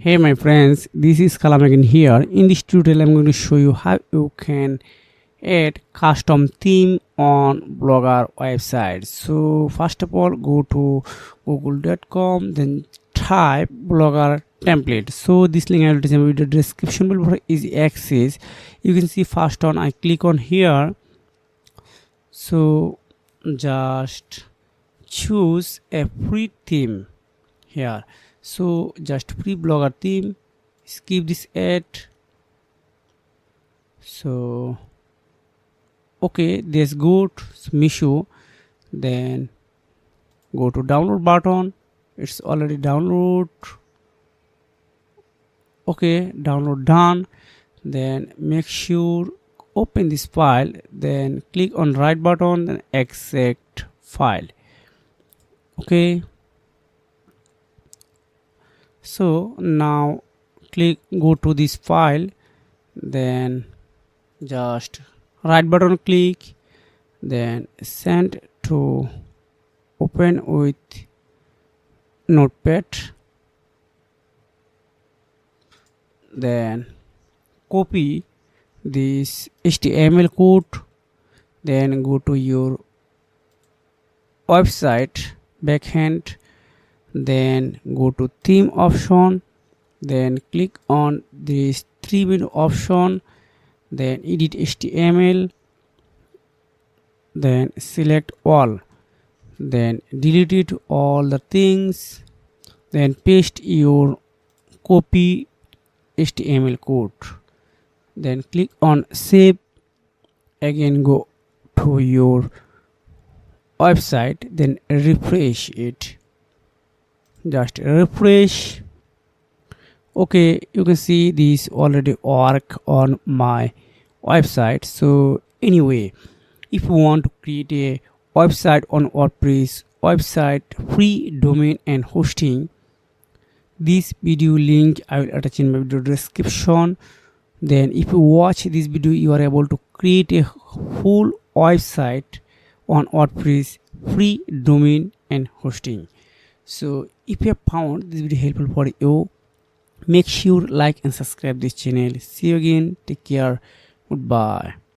Hey my friends, this is Kalam again here. In this tutorial I'm going to show you how you can add custom theme on Blogger website. So first of all, go to google.com, then type Blogger template. So this link I will disable with the description below for easy access. You can see first on I click on here. So just choose a free theme here. So just free blogger theme, skip this ad. So okay, that's good. So Mishu, then go to download button. It's already download. Okay, download done. Then make sure open this file, then click on right button, then extract file. Okay, so now go to this file, then just right button click, then send to open with notepad, then copy this HTML code, then go to your website backend, then go to theme option, then click on this 3 menu option, then edit HTML, then select all, then delete it all the things, then paste your copy HTML code, then click on save. Again go to your website, then refresh it, just refresh. Okay, you can see this already work on my website. So anyway, if you want to create a website on WordPress website, free domain and hosting, this video link I will attach in my video description. Then if you watch this video, you are able to create a full website on WordPress, free domain and hosting. So if you have found this video helpful for you, make sure like and subscribe this channel. See you again. Take care. Goodbye.